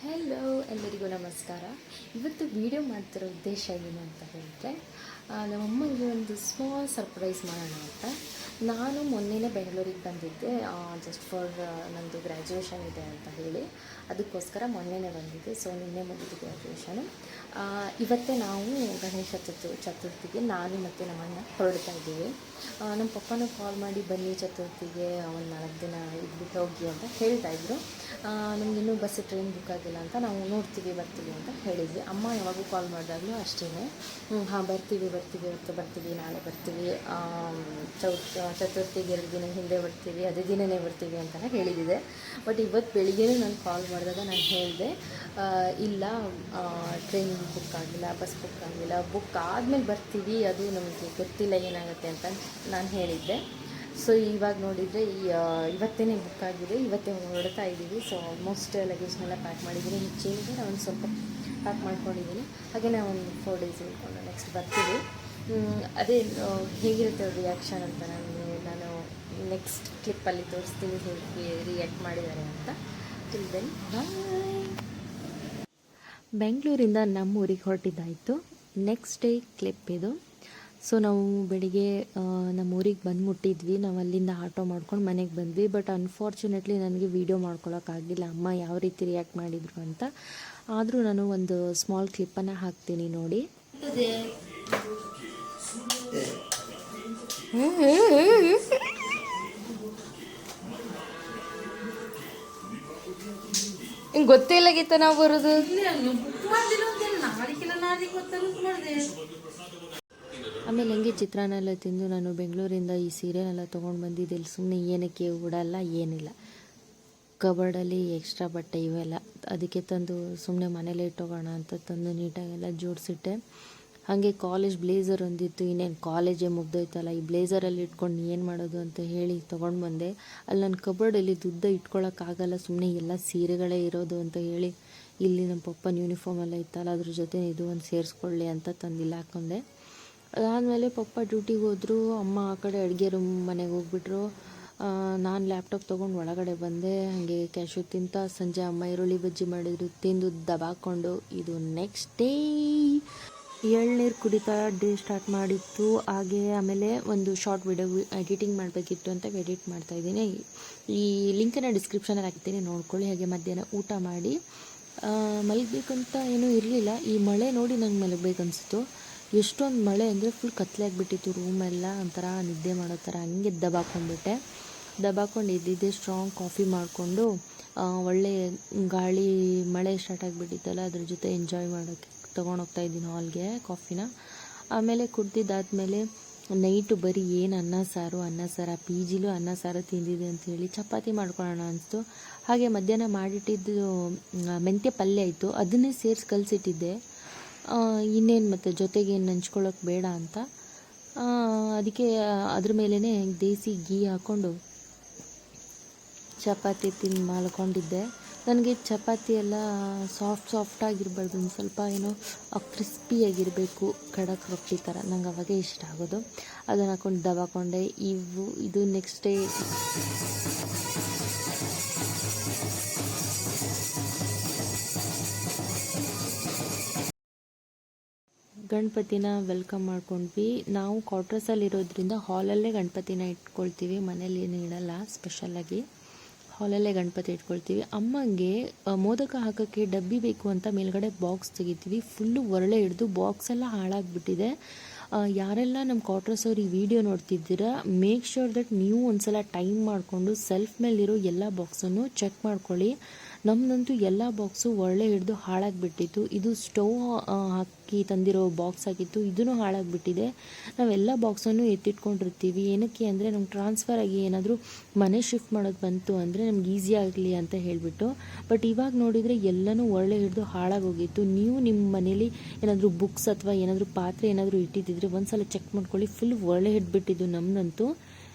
Hello, ಎಲ್ಲರಿಗೂ ನಮಸ್ಕಾರ. ಇವತ್ತು ವಿಡಿಯೋ ಮಾಡ್ತಿರೋ ಉದ್ದೇಶ ಏನು ಅಂತ ಹೇಳಿದ್ರೆ, ನಮ್ಮಮ್ಮನಿಗೆ ಒಂದು ಸ್ಮಾಲ್ ಸರ್ಪ್ರೈಸ್ ಮಾಡೋಣ ಅಂತ. ನಾನು ಮೊನ್ನೆನೇ ಬೆಂಗಳೂರಿಗೆ ಬಂದಿದ್ದೆ, ಜಸ್ಟ್ ಫಾರ್ ನನ್ನದು ಗ್ರ್ಯಾಜುಯೇಷನ್ ಇದೆ ಅಂತ ಹೇಳಿ. ಅದಕ್ಕೋಸ್ಕರ ಮೊನ್ನೆನೇ ಬಂದಿದ್ದೆ. ಸೊ ನಿನ್ನೆ ಮುಗಿದು ಗ್ರ್ಯಾಜುಯೇಷನು. ಇವತ್ತೇ ನಾವು ಗಣೇಶ ಚತುರ್ಥಿಗೆ ನಾನು ಮತ್ತು ನಮ್ಮಣ್ಣ ಹೊರಡ್ತಾ ಇದ್ದೀವಿ. ನಮ್ಮ ಪಪ್ಪನೂ ಕಾಲ್ ಮಾಡಿ ಬನ್ನಿ ಚತುರ್ಥಿಗೆ ಒಂದು 4 ದಿನ ಇದ್ಬಿಟ್ಟು ಹೋಗಿ ಅಂತ ಹೇಳ್ತಾಯಿದ್ರು. ನಮಗಿನ್ನೂ ಬಸ್ ಟ್ರೈನ್ ಬುಕ್ ಆಗಿಲ್ಲ ಅಂತ ನಾವು ನೋಡ್ತೀವಿ ಬರ್ತೀವಿ ಅಂತ ಹೇಳಿದ್ವಿ. ಅಮ್ಮ ಯಾವಾಗೂ ಕಾಲ್ ಮಾಡಿದಾಗಲೂ ಅಷ್ಟೇ, ಹಾಂ ಬರ್ತೀವಿ ಇವತ್ತು ಬರ್ತೀವಿ, ನಾಳೆ ಬರ್ತೀವಿ, ಚತುರ್ಥಿಗೆ 2 ದಿನ ಹಿಂದೆ ಬರ್ತೀವಿ, ಅದೇ ದಿನವೇ ಬರ್ತೀವಿ ಅಂತಲೇ ಹೇಳಿದ್ದೆ. ಬಟ್ ಇವತ್ತು ಬೆಳಿಗ್ಗೆನೇ ನಾನು ಕಾಲ್ ಮಾಡಿದಾಗ ನಾನು ಹೇಳಿದೆ, ಇಲ್ಲ ಟ್ರೈನ್ ಬುಕ್ ಆಗಿಲ್ಲ, ಬಸ್ ಬುಕ್ ಆಗಿಲ್ಲ, ಬುಕ್ ಆದಮೇಲೆ ಬರ್ತೀವಿ, ಅದು ನಮಗೆ ಗೊತ್ತಿಲ್ಲ ಏನಾಗುತ್ತೆ ಅಂತ ನಾನು ಹೇಳಿದ್ದೆ. ಸೊ ಇವಾಗ ನೋಡಿದರೆ ಇವತ್ತೇ ಬುಕ್ ಆಗಿದೆ, ಇವತ್ತೇ ಹೊರಡ್ತಾ ಇದ್ದೀವಿ. ಸೊ ಆಲ್ಮೋಸ್ಟ್ ಲಗೇಜ್ನೆಲ್ಲ ಪ್ಯಾಕ್ ಮಾಡಿದ್ದೀನಿ. ಹೆಚ್ಚೇನಿದೆ ನಾನು ಒಂದು ಸ್ವಲ್ಪ ಪ್ಯಾಕ್ ಮಾಡ್ಕೊಂಡಿದ್ದೀನಿ. ಹಾಗೆ ನಾವು ಒಂದು 4 ಡೇಸ್ ಇಟ್ಕೊಂಡು ನೆಕ್ಸ್ಟ್ ಬರ್ತೀವಿ. ಅದೇ ಹೇಗಿರುತ್ತೆ ರಿಯಾಕ್ಷನ್ ಅಂತ ನಾನು ನೆಕ್ಸ್ಟ್ ಕ್ಲಿಪ್ಪಲ್ಲಿ ತೋರಿಸ್ತೀನಿ, ಹೇಗೆ ರಿಯಾಕ್ಟ್ ಮಾಡಿದ್ದಾರೆ ಅಂತ. Till then bye. ಬೆಂಗಳೂರಿಂದ ನಮ್ಮೂರಿಗೆ ಹೊರಟಿದ್ದಾಯಿತು. ನೆಕ್ಸ್ಟ್ ಡೇ ಕ್ಲಿಪ್ ಇದು. ಸೊ ನಾವು ಬೆಳಿಗ್ಗೆ ನಮ್ಮೂರಿಗೆ ಬಂದು ಮುಟ್ಟಿದ್ವಿ. ನಾವು ಅಲ್ಲಿಂದ ಆಟೋ ಮಾಡ್ಕೊಂಡು ಮನೆಗೆ ಬಂದ್ವಿ. ಬಟ್ ಅನ್ಫಾರ್ಚುನೇಟ್ಲಿ ನನಗೆ ವೀಡಿಯೋ ಮಾಡ್ಕೊಳಕ್ಕಾಗಲಿಲ್ಲ, ಅಮ್ಮ ಯಾವ ರೀತಿ ರಿಯಾಕ್ಟ್ ಮಾಡಿದರು ಅಂತ. ಆದರೂ ನಾನು ಒಂದು ಸ್ಮಾಲ್ ಕ್ಲಿಪ್ಪನ್ನು ಹಾಕ್ತೀನಿ ನೋಡಿ. ಹಿಂಗೆ ಗೊತ್ತೇ ಇಲ್ಲಾಗಿತ್ತ ನಾವು ಬರೋದು. ಆಮೇಲೆ ಹಂಗೆ ಚಿತ್ರಾನ್ನ ಎಲ್ಲ ತಿಂದು ನಾನು ಬೆಂಗಳೂರಿಂದ ಈ ಸೀರೆನೆಲ್ಲ ತೊಗೊಂಡು ಬಂದಿದ್ದೆ. ಇಲ್ಲಿ ಸುಮ್ಮನೆ ಏನಕ್ಕೆ ಉಡಲ್ಲ ಏನಿಲ್ಲ, ಕಬರ್ಡಲ್ಲಿ ಎಕ್ಸ್ಟ್ರಾ ಬಟ್ಟೆ ಇವೆಲ್ಲ ಅದಕ್ಕೆ ತಂದು ಸುಮ್ಮನೆ ಮನೇಲೇ ಇಟ್ಟೋಗೋಣ ಅಂತ ತಂದು ನೀಟಾಗೆಲ್ಲ ಜೋಡಿಸಿಟ್ಟೆ. ಹಾಗೆ ಕಾಲೇಜ್ ಬ್ಲೇಸರ್ ಒಂದಿತ್ತು, ಇನ್ನೇನು ಕಾಲೇಜೇ ಮುಗ್ದೋಯ್ತಲ್ಲ, ಈ ಬ್ಲೇಸರಲ್ಲಿ ಇಟ್ಕೊಂಡು ಏನು ಮಾಡೋದು ಅಂತ ಹೇಳಿ ತೊಗೊಂಡು ಬಂದೆ. ಅಲ್ಲಿ ನನ್ನ ಕಬರ್ಡಲ್ಲಿ ದುಡ್ಡು ಇಟ್ಕೊಳ್ಳೋಕ್ಕಾಗಲ್ಲ, ಸುಮ್ಮನೆ ಎಲ್ಲ ಸೀರೆಗಳೇ ಇರೋದು ಅಂತ ಹೇಳಿ ಇಲ್ಲಿ ನಮ್ಮ ಪಪ್ಪನ ಯೂನಿಫಾರ್ಮ್ ಎಲ್ಲ ಇತ್ತಲ್ಲ, ಅದ್ರ ಜೊತೆ ಇದು ಒಂದು ಸೇರಿಸ್ಕೊಳ್ಳಿ ಅಂತ ತಂದಿಲ್ಲ ಹಾಕ್ಕೊಂಡೆ. ಅದಾದಮೇಲೆ ಪಪ್ಪ ಡ್ಯೂಟಿಗೆ ಹೋದರು, ಅಮ್ಮ ಆ ಕಡೆ ಅಡುಗೆ ರೂಮ್ ಮನೆಗೆ ಹೋಗ್ಬಿಟ್ರು. ನಾನು ಲ್ಯಾಪ್ಟಾಪ್ ತೊಗೊಂಡು ಒಳಗಡೆ ಬಂದೆ. ಹಾಗೆ ಕ್ಯಾಶು ತಿಂತ ಸಂಜೆ ಅಮ್ಮ ಈರುಳ್ಳಿ ಬಜ್ಜಿ ಮಾಡಿದ್ರು, ತಿಂದು ದಬಾಕೊಂಡು ಇದು ನೆಕ್ಸ್ಟ್ ಡೇ ಎಳ್ನೀರು ಕುಡಿತಾ ಡೇ ಸ್ಟಾರ್ಟ್ ಮಾಡಿತ್ತು. ಹಾಗೆ ಆಮೇಲೆ ಒಂದು ಶಾರ್ಟ್ ವಿಡಿಯೋ ಎಡಿಟಿಂಗ್ ಮಾಡಬೇಕಿತ್ತು ಅಂತ ಎಡಿಟ್ ಮಾಡ್ತಾಯಿದ್ದೀನಿ. ಈ ಲಿಂಕನ್ನು ಡಿಸ್ಕ್ರಿಪ್ಷನಲ್ಲಿ ಹಾಕ್ತೀನಿ, ನೋಡ್ಕೊಳ್ಳಿ. ಹಾಗೆ ಮಧ್ಯಾಹ್ನ ಊಟ ಮಾಡಿ ಮಲಗಬೇಕಂತ ಏನೂ ಇರಲಿಲ್ಲ. ಈ ಮಳೆ ನೋಡಿ ನಂಗೆ ಮಲಗಬೇಕನ್ನಿಸ್ತು. ಎಷ್ಟೊಂದು ಮಳೆ ಅಂದರೆ ಫುಲ್ ಕತ್ಲೆ ಆಗಿಬಿಟ್ಟಿತ್ತು, ರೂಮೆಲ್ಲ ಒಂಥರ ನಿದ್ದೆ ಮಾಡೋ ಥರ. ಹಂಗೆ ದಬಾಕೊಂಡು ಇದ್ದಿದ್ದೆ. ಸ್ಟ್ರಾಂಗ್ ಕಾಫಿ ಮಾಡಿಕೊಂಡು ಒಳ್ಳೆ ಗಾಳಿ, ಮಳೆ ಸ್ಟಾರ್ಟ್ ಆಗಿಬಿಟ್ಟಿತ್ತಲ್ಲ, ಅದ್ರ ಜೊತೆ ಎಂಜಾಯ್ ಮಾಡೋಕ್ಕೆ ತೊಗೊಂಡೋಗ್ತಾ ಇದ್ದೀನಿ ಹಾಲ್ಗೆ ಕಾಫಿನ. ಆಮೇಲೆ ಕುಡ್ದಿದ್ದಾದಮೇಲೆ ನೈಟು ಬರೀ ಏನು ಅನ್ನ ಸಾರು ಪಿ ಜಿಲೂ ಅನ್ನ ಸಾರು ತಿಂದಿದೆ ಅಂಥೇಳಿ ಚಪಾತಿ ಮಾಡ್ಕೊಳ್ಳೋಣ ಅನಿಸ್ತು. ಹಾಗೆ ಮಧ್ಯಾಹ್ನ ಮಾಡಿಟ್ಟಿದ್ದು ಮೆಂತ್ಯ ಪಲ್ಯ ಇತ್ತು, ಅದನ್ನೇ ಸೇರಿಸಿ ಕಲಸಿಟ್ಟಿದ್ದೆ. ಇನ್ನೇನು ಮತ್ತು ಜೊತೆಗೆ ಏನು ನೆಂಚ್ಕೊಳ್ಳೋಕೆ ಬೇಡ ಅಂತ ಅದಕ್ಕೆ ಅದ್ರ ಮೇಲೇ ದೇಸಿ ಗೀ ಹಾಕ್ಕೊಂಡು ಚಪಾತಿ ತಿಂದು ಮಲ್ಕೊಂಡಿದ್ದೆ. ನನಗೆ ಚಪಾತಿ ಎಲ್ಲ ಸಾಫ್ಟಾಗಿರಬಾರ್ದು, ಒಂದು ಸ್ವಲ್ಪ ಏನೋ ಕ್ರಿಸ್ಪಿಯಾಗಿರಬೇಕು, ಖಡಕ್ ರೊಟ್ಟಿ ಥರ, ನಂಗೆ ಅವಾಗೇ ಇಷ್ಟ ಆಗೋದು. ಅದನ್ನು ಹಾಕ್ಕೊಂಡು ದಬಾಕೊಂಡೆ. ಇದು ನೆಕ್ಸ್ಟ್ ಡೇ ಗಣಪತಿನ ವೆಲ್ಕಮ್ ಮಾಡ್ಕೊಂಡ್ವಿ. ನಾವು ಕ್ವಾರ್ಟರ್ಸಲ್ಲಿರೋದ್ರಿಂದ ಹಾಲಲ್ಲೇ ಗಣಪತಿನ ಇಟ್ಕೊಳ್ತೀವಿ, ಮನೇಲಿ ಏನು ಇಡಲ್ಲ. ಸ್ಪೆಷಲಾಗಿ ಹಾಲಲ್ಲೇ ಗಣಪತಿ ಇಟ್ಕೊಳ್ತೀವಿ. ಅಮ್ಮಂಗೆ ಮೋದಕ ಹಾಕೋಕ್ಕೆ ಡಬ್ಬಿ ಬೇಕು ಅಂತ ಮೇಲ್ಗಡೆ ಬಾಕ್ಸ್ ತೆಗಿತೀವಿ. ಫುಲ್ಲು ಒರಳೆ ಹಿಡಿದು ಬಾಕ್ಸೆಲ್ಲ ಹಾಳಾಗಿಬಿಟ್ಟಿದೆ. ಯಾರೆಲ್ಲ ನಮ್ಮ ಕ್ವಾರ್ಟರ್ಸ್ ಅವ್ರು ಈ ವಿಡಿಯೋ ನೋಡ್ತಿದ್ದೀರಾ, ಮೇಕ್ ಶ್ಯೂರ್ ದಟ್ ನೀವು ಒಂದ್ಸಲ ಟೈಮ್ ಮಾಡಿಕೊಂಡು ಸೆಲ್ಫ್ ಮೇಲಿರೋ ಎಲ್ಲ ಬಾಕ್ಸನ್ನು ಚೆಕ್ ಮಾಡ್ಕೊಳ್ಳಿ. ನಮ್ಮದಂತೂ ಎಲ್ಲ ಬಾಕ್ಸು ಒಳ್ಳೆ ಹಿಡಿದು ಹಾಳಾಗಿಬಿಟ್ಟಿತ್ತು. ಇದು ಸ್ಟವ್ ಹಾಕಿ ತಂದಿರೋ ಬಾಕ್ಸ್ ಆಗಿತ್ತು, ಇದೂ ಹಾಳಾಗಿಬಿಟ್ಟಿದೆ. ನಾವೆಲ್ಲ ಬಾಕ್ಸನ್ನು ಎತ್ತಿಟ್ಕೊಂಡಿರ್ತೀವಿ. ಏನಕ್ಕೆ ಅಂದರೆ ನಮ್ಗೆ ಟ್ರಾನ್ಸ್ಫರ್ ಆಗಿ ಏನಾದರೂ ಮನೆ ಶಿಫ್ಟ್ ಮಾಡೋದು ಬಂತು ಅಂದರೆ ನಮ್ಗೆ ಈಸಿ ಆಗಲಿ ಅಂತ ಹೇಳಿಬಿಟ್ಟು. ಬಟ್ ಇವಾಗ ನೋಡಿದರೆ ಎಲ್ಲನೂ ಒಳ್ಳೆ ಹಿಡಿದು ಹಾಳಾಗೋಗಿತ್ತು. ನೀವು ನಿಮ್ಮ ಮನೇಲಿ ಏನಾದರೂ ಬುಕ್ಸ್ ಅಥವಾ ಏನಾದರೂ ಪಾತ್ರೆ ಏನಾದರೂ ಇಟ್ಟಿದ್ದಿದ್ರೆ ಒಂದ್ಸಲ ಚೆಕ್ ಮಾಡ್ಕೊಳ್ಳಿ. ಫುಲ್ ಒಳ್ಳೆ ಹಿಡಿದ್ಬಿಟ್ಟಿದ್ದು ನಮ್ಮದಂತೂ,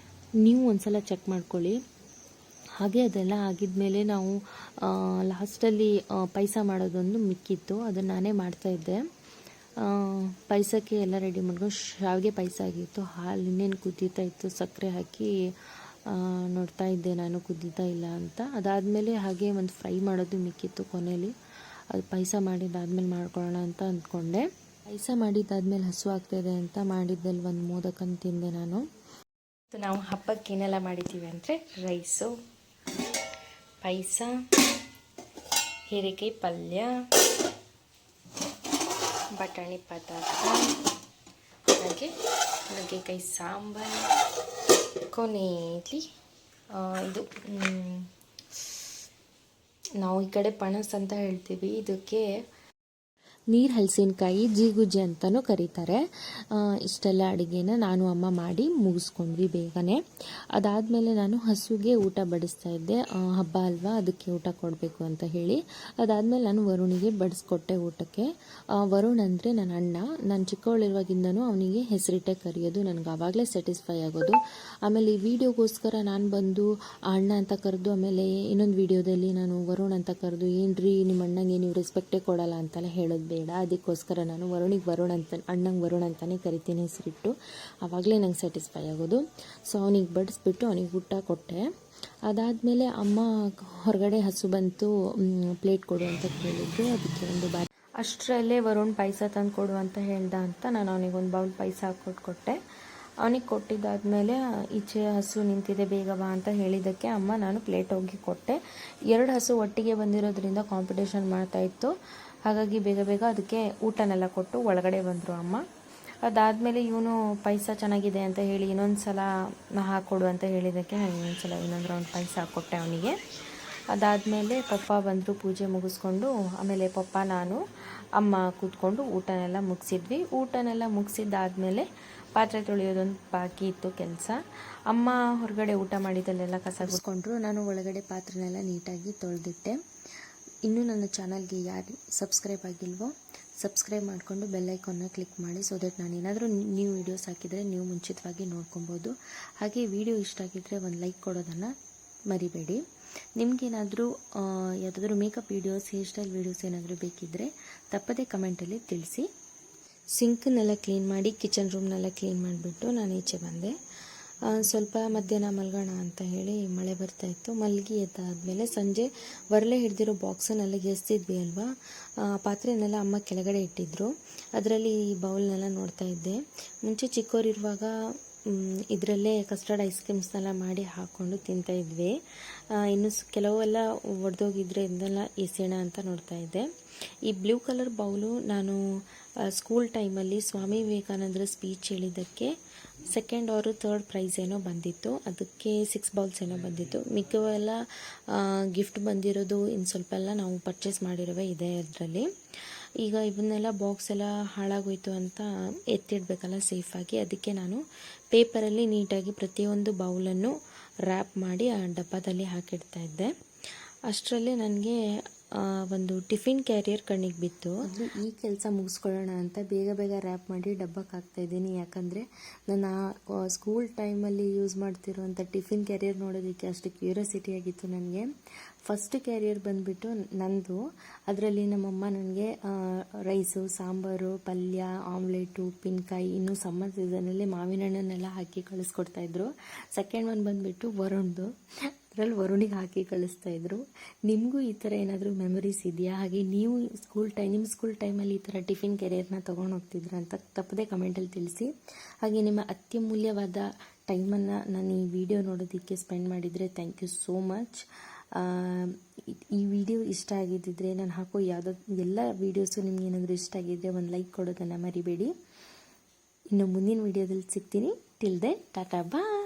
ನೀವು ಒಂದ್ಸಲ ಚೆಕ್ ಮಾಡ್ಕೊಳ್ಳಿ. ಹಾಗೆ ಅದೆಲ್ಲ ಆಗಿದ್ಮೇಲೆ ನಾವು ಲಾಸ್ಟಲ್ಲಿ ಪಾಯಸ ಮಾಡೋದೊಂದು ಮಿಕ್ಕಿತ್ತು, ಅದನ್ನು ನಾನೇ ಮಾಡ್ತಾಯಿದ್ದೆ. ಪಾಯಸಕ್ಕೆ ಎಲ್ಲ ರೆಡಿ ಮಾಡ್ಕೊಂಡು ಶಾವಿಗೆ ಪಾಯಸ ಆಗಿತ್ತು. ಹಾಲು ಇನ್ನೇನು ಕುದೀತಾ ಇತ್ತು, ಸಕ್ಕರೆ ಹಾಕಿ ನೋಡ್ತಾ ಇದ್ದೆ ನಾನು ಕುದೀತಾ ಇಲ್ಲ ಅಂತ. ಅದಾದಮೇಲೆ ಹಾಗೆ ಒಂದು ಫ್ರೈ ಮಾಡೋದು ಮಿಕ್ಕಿತ್ತು ಕೊನೆಯಲ್ಲಿ, ಅದು ಪಾಯಸ ಮಾಡಿದ್ದಾದ್ಮೇಲೆ ಮಾಡ್ಕೊಳ್ಳೋಣ ಅಂತ ಅಂದ್ಕೊಂಡೆ. ಪಾಯಸ ಮಾಡಿದ್ದಾದ್ಮೇಲೆ ಹಸು ಆಗ್ತಾಯಿದೆ ಅಂತ ಮಾಡಿದ್ದಲ್ಲಿ ಒಂದು ಮೋದಕನ ತಿಂದೆ ನಾನು. ನಾವು ಹಬ್ಬಕ್ಕೆ ಏನೆಲ್ಲ ಮಾಡಿದ್ದೀವಿ ಅಂದರೆ ರೈಸು, ಪಾಯಸ, ಹೀರೆಕಾಯಿ ಪಲ್ಯ, ಬಟಾಣಿ ಪದಾರ್ಥ, ಹಾಗೆ ನುಗ್ಗೆಕಾಯಿ ಸಾಂಬಾರು, ಕೊನೆಯಲ್ಲಿ ಇದು ನಾವು ಈ ಕಡೆ ಪಣಸ್ ಅಂತ ಹೇಳ್ತೀವಿ, ಇದಕ್ಕೆ ನೀರು ಹಲಸಿನಕಾಯಿ ಜೀಗುಜ್ಜೆ ಅಂತಲೂ ಕರೀತಾರೆ. ಇಷ್ಟೆಲ್ಲ ಅಡುಗೆನ ನಾನು ಅಮ್ಮ ಮಾಡಿ ಮುಗಿಸ್ಕೊಂಡ್ವಿ ಬೇಗನೆ. ಅದಾದಮೇಲೆ ನಾನು ಹಸುಗೆ ಊಟ ಬಡಿಸ್ತಾ ಇದ್ದೆ, ಹಬ್ಬ ಅಲ್ವಾ ಅದಕ್ಕೆ ಊಟ ಕೊಡಬೇಕು ಅಂತ ಹೇಳಿ. ಅದಾದಮೇಲೆ ನಾನು ವರುಣಿಗೆ ಬಡಿಸ್ಕೊಟ್ಟೆ ಊಟಕ್ಕೆ. ವರುಣ್ ಅಂದರೆ ನನ್ನ ಅಣ್ಣ. ನಾನು ಚಿಕ್ಕವಳಿರುವಾಗಿಂದನೂ ಅವನಿಗೆ ಹೆಸರಿಟ್ಟೆ ಕರೆಯೋದು, ನನಗೆ ಆವಾಗಲೇ ಸ್ಯಾಟಿಸ್ಫೈ ಆಗೋದು. ಆಮೇಲೆ ಈ ವಿಡಿಯೋಗೋಸ್ಕರ ನಾನು ಬಂದು ಅಣ್ಣ ಅಂತ ಕರೆದು, ಆಮೇಲೆ ಇನ್ನೊಂದು ವಿಡಿಯೋದಲ್ಲಿ ನಾನು ವರುಣ್ ಅಂತ ಕರೆದು ಏನ್ರಿ ನಿಮ್ಮ ಅಣ್ಣಂಗೆ ನೀವು ರೆಸ್ಪೆಕ್ಟೇ ಕೊಡಲ್ಲ ಅಂತೆಲ್ಲ ಹೇಳೋದು ಬೇಡ. ಅದಕ್ಕೋಸ್ಕರ ನಾನು ವರುಣಿಗೆ ವರುಣ್ ಅಂತ, ಅಣ್ಣಂಗೆ ವರುಣ್ ಅಂತಲೇ ಕರಿತೀನಿ ಹೆಸರಿಟ್ಟು. ಆವಾಗಲೇ ನಂಗೆ ಸ್ಯಾಟಿಸ್ಫೈ ಆಗೋದು. ಸೊ ಅವನಿಗೆ ಬಡಿಸ್ಬಿಟ್ಟು ಅವನಿಗೆ ಊಟ ಕೊಟ್ಟೆ. ಅದಾದಮೇಲೆ ಅಮ್ಮ ಹೊರಗಡೆ ಹಸು ಬಂತು, ಪ್ಲೇಟ್ ಕೊಡು ಅಂತ ಕೇಳಿದ್ರು. ಅದಕ್ಕೆ ಒಂದು ಬಾರಿ ಅಷ್ಟರಲ್ಲೇ ವರುಣ್ ಪಾಯಸ ತಂದು ಕೊಡು ಅಂತ ಹೇಳ್ದ ಅಂತ ನಾನು ಅವನಿಗೊಂದು ಬೌಲ್ ಪಾಯಸ ಹಾಕ್ಕೊಟ್ಟೆ. ಅವನಿಗೆ ಕೊಟ್ಟಿದ್ದಾದಮೇಲೆ ಈಚೆ ಹಸು ನಿಂತಿದೆ ಬೇಗ ಬಾ ಅಂತ ಹೇಳಿದ್ದಕ್ಕೆ ಅಮ್ಮ ನಾನು ಪ್ಲೇಟ್ ಹೋಗಿ ಕೊಟ್ಟೆ. 2 ಹಸು ಒಟ್ಟಿಗೆ ಬಂದಿರೋದ್ರಿಂದ ಕಾಂಪಿಟೇಷನ್ ಮಾಡ್ತಾಯಿತ್ತು. ಹಾಗಾಗಿ ಬೇಗ ಬೇಗ ಅದಕ್ಕೆ ಊಟನೆಲ್ಲ ಕೊಟ್ಟು ಒಳಗಡೆ ಬಂದರು ಅಮ್ಮ. ಅದಾದಮೇಲೆ ಇವನು ಪಾಯಸ ಚೆನ್ನಾಗಿದೆ ಅಂತ ಹೇಳಿ ಇನ್ನೊಂದು ಸಲ ಹಾಕ್ಕೊಡು ಅಂತ ಹೇಳಿದ್ದಕ್ಕೆ ನಾನು ಇನ್ನೊಂದು ಸಲ ಇನ್ನೊಂದು ರೌಂಡ್ ಪಾಯಸ ಹಾಕ್ಕೊಟ್ಟೆ ಅವನಿಗೆ. ಅದಾದಮೇಲೆ ಪಪ್ಪ ಬಂದರು, ಪೂಜೆ ಮುಗಿಸ್ಕೊಂಡು. ಆಮೇಲೆ ಪಪ್ಪ ನಾನು ಅಮ್ಮ ಕೂತ್ಕೊಂಡು ಊಟನೆಲ್ಲ ಮುಗಿಸಿದ್ವಿ. ಊಟನೆಲ್ಲ ಮುಗಿಸಿದ್ದಾದಮೇಲೆ ಪಾತ್ರೆ ತೊಳೆಯೋದೊಂದು ಬಾಕಿ ಇತ್ತು ಕೆಲಸ. ಅಮ್ಮ ಹೊರಗಡೆ ಊಟ ಮಾಡಿದ್ದಲ್ಲೆಲ್ಲ ಕಸ ಗುಡಿಸ್ಕೊಂಡ್ರು. ನಾನು ಒಳಗಡೆ ಪಾತ್ರೆನೆಲ್ಲ ನೀಟಾಗಿ ತೊಳೆದಿಟ್ಟೆ. ಇನ್ನೂ ನನ್ನ ಚಾನಲ್ಗೆ ಯಾರು ಸಬ್ಸ್ಕ್ರೈಬ್ ಆಗಿಲ್ವೋ ಸಬ್ಸ್ಕ್ರೈಬ್ ಮಾಡಿಕೊಂಡು ಬೆಲ್ಲೈಕನ್ನ ಕ್ಲಿಕ್ ಮಾಡಿ, ಸೊ ದಟ್ ನಾನು ಏನಾದರೂ ನ್ಯೂ ವೀಡಿಯೋಸ್ ಹಾಕಿದರೆ ನೀವು ಮುಂಚಿತವಾಗಿ ನೋಡ್ಕೊಬೋದು. ಹಾಗೆ ವಿಡಿಯೋ ಇಷ್ಟ ಆಗಿದ್ದರೆ ಒಂದು ಲೈಕ್ ಕೊಡೋದನ್ನು ಮರಿಬೇಡಿ. ನಿಮಗೇನಾದರೂ ಯಾವುದಾದ್ರೂ makeup videos, hair style videos ಏನಾದರೂ ಬೇಕಿದ್ದರೆ ತಪ್ಪದೇ ಕಮೆಂಟಲ್ಲಿ ತಿಳಿಸಿ. ಸಿಂಕನ್ನೆಲ್ಲ ಕ್ಲೀನ್ ಮಾಡಿ, ಕಿಚನ್ ರೂಮ್ನೆಲ್ಲ ಕ್ಲೀನ್ ಮಾಡಿಬಿಟ್ಟು ನಾನು ಈಚೆ ಬಂದೆ. ಸ್ವಲ್ಪ ಮಧ್ಯಾಹ್ನ ಮಲಗೋಣ ಅಂತ ಹೇಳಿ ಮಳೆ ಬರ್ತಾಯಿತ್ತು. ಮಲಗಿ ಎದ್ದಾದಮೇಲೆ ಸಂಜೆ ಒರಳೆ ಹಿಡಿದಿರೋ ಬಾಕ್ಸನ್ನೆಲ್ಲ ಎಸ್ತಿದ್ವಿ ಅಲ್ವಾ, ಪಾತ್ರೆನೆಲ್ಲ ಅಮ್ಮ ಕೆಳಗಡೆ ಇಟ್ಟಿದ್ರು. ಅದರಲ್ಲಿ ಈ ಬೌಲ್ನೆಲ್ಲ ನೋಡ್ತಾ ಇದ್ದೆ. ಮುಂಚೆ ಚಿಕ್ಕವರಿರುವಾಗ ಇದರಲ್ಲೇ ಕಸ್ಟರ್ಡ್ ಐಸ್ ಕ್ರೀಮ್ಸ್ನೆಲ್ಲ ಮಾಡಿ ಹಾಕ್ಕೊಂಡು ತಿಂತಾಯಿದ್ವಿ. ಇನ್ನು ಕೆಲವೆಲ್ಲ ಒಡೆದೋಗಿದ್ರೆ ಇದನ್ನೆಲ್ಲ ಎಸೆಯೋಣ ಅಂತ ನೋಡ್ತಾ ಇದ್ದೆ. ಈ ಬ್ಲೂ ಕಲರ್ ಬೌಲು ನಾನು ಸ್ಕೂಲ್ ಟೈಮಲ್ಲಿ ಸ್ವಾಮಿ ವಿವೇಕಾನಂದರ ಸ್ಪೀಚ್ ಹೇಳಿದ್ದಕ್ಕೆ 2nd or 3rd ಪ್ರೈಸ್ ಏನೋ ಬಂದಿತ್ತು. ಅದಕ್ಕೆ 6 ಬೌಲ್ಸ್ ಏನೋ ಬಂದಿತ್ತು. ಮಿಕ್ಕವೆಲ್ಲ ಗಿಫ್ಟ್ ಬಂದಿರೋದು ಇನ್ನು ಸ್ವಲ್ಪ ಎಲ್ಲ ನಾವು ಪರ್ಚೇಸ್ ಮಾಡಿರೋವೇ ಇದೆ ಅದರಲ್ಲಿ. ಈಗ ಇವನ್ನೆಲ್ಲ ಬಾಕ್ಸ್ ಎಲ್ಲ ಹಾಳಾಗೋಯ್ತು ಅಂತ ಎತ್ತಿಡಬೇಕಲ್ಲ ಸೇಫಾಗಿ, ಅದಕ್ಕೆ ನಾನು ಪೇಪರಲ್ಲಿ ನೀಟಾಗಿ ಪ್ರತಿಯೊಂದು ಬೌಲನ್ನು ರ್ಯಾಪ್ ಮಾಡಿ ಆ ಡಬ್ಬದಲ್ಲಿ ಹಾಕಿಡ್ತಾ ಇದ್ದೆ. ಅಷ್ಟರಲ್ಲೇ ನನಗೆ ಒಂದು ಟಿಫಿನ್ ಕ್ಯಾರಿಯರ್ ಕಣ್ಣಿಗೆ ಬಿತ್ತು. ಅದು ಈ ಕೆಲಸ ಮುಗಿಸ್ಕೊಳ್ಳೋಣ ಅಂತ ಬೇಗ ಬೇಗ ರ್ಯಾಪ್ ಮಾಡಿ ಡಬ್ಬಕ್ಕೆ ಹಾಕ್ತಾಯಿದ್ದೀನಿ. ಯಾಕಂದರೆ ನನ್ನ ಸ್ಕೂಲ್ ಟೈಮಲ್ಲಿ ಯೂಸ್ ಮಾಡ್ತಿರೋಂಥ ಟಿಫಿನ್ ಕ್ಯಾರಿಯರ್ ನೋಡೋದಕ್ಕೆ ಅಷ್ಟು ಕ್ಯೂರಿಯಾಸಿಟಿ ಆಗಿತ್ತು ನನಗೆ. ಫಸ್ಟ್ ಕ್ಯಾರಿಯರ್ ಬಂದುಬಿಟ್ಟು ನಂದು. ಅದರಲ್ಲಿ ನಮ್ಮಮ್ಮ ನನಗೆ ರೈಸು, ಸಾಂಬಾರು, ಪಲ್ಯ, ಆಮ್ಲೆಟು, ಉಪ್ಪಿನಕಾಯಿ, ಇನ್ನೂ ಸಮ್ಮರ್ ಸೀಸನಲ್ಲಿ ಮಾವಿನ ಹಣ್ಣನ್ನೆಲ್ಲ ಹಾಕಿ ಕಳಿಸ್ಕೊಡ್ತಾಯಿದ್ರು. 2nd ಒನ್ ಬಂದುಬಿಟ್ಟು ವರುಣ್ದು. ಅದರಲ್ಲಿ ವರುಣಿಗೆ ಹಾಕಿ ಕಳಿಸ್ತಾಯಿದ್ರು. ನಿಮಗೂ ಈ ಥರ ಏನಾದರೂ ಮೆಮೊರೀಸ್ ಇದೆಯಾ? ಹಾಗೆ ನೀವು ನಿಮ್ಮ ಸ್ಕೂಲ್ ಟೈಮಲ್ಲಿ ಈ ಥರ ಟಿಫಿನ್ ಕ್ಯಾರಿಯರ್ನ ತೊಗೊಂಡು ಹೋಗ್ತಿದ್ರ ಅಂತ ತಪ್ಪದೇ ಕಮೆಂಟಲ್ಲಿ ತಿಳಿಸಿ. ಹಾಗೆ ನಿಮ್ಮ ಅತ್ಯಮೂಲ್ಯವಾದ ಟೈಮನ್ನು ನಾನು ಈ ವಿಡಿಯೋ ನೋಡೋದಕ್ಕೆ ಸ್ಪೆಂಡ್ ಮಾಡಿದರೆ ಥ್ಯಾಂಕ್ ಯು ಸೋ ಮಚ್. ಈ ವಿಡಿಯೋ ಇಷ್ಟ ಆಗಿದ್ದಿದ್ರೆ ನಾನು ಹಾಕೋ ಎಲ್ಲ ವೀಡಿಯೋಸು ನಿಮ್ಗೆ ಏನಾದರೂ ಇಷ್ಟ ಆಗಿದ್ದರೆ ಒಂದು ಲೈಕ್ ಕೊಡೋದನ್ನು ಮರಿಬೇಡಿ. ಇನ್ನು ಮುಂದಿನ ವಿಡಿಯೋದಲ್ಲಿ ಸಿಗ್ತೀನಿ. ಟಿಲ್ ದೆನ್ ಟಾಟಾ ಬಾಯ್.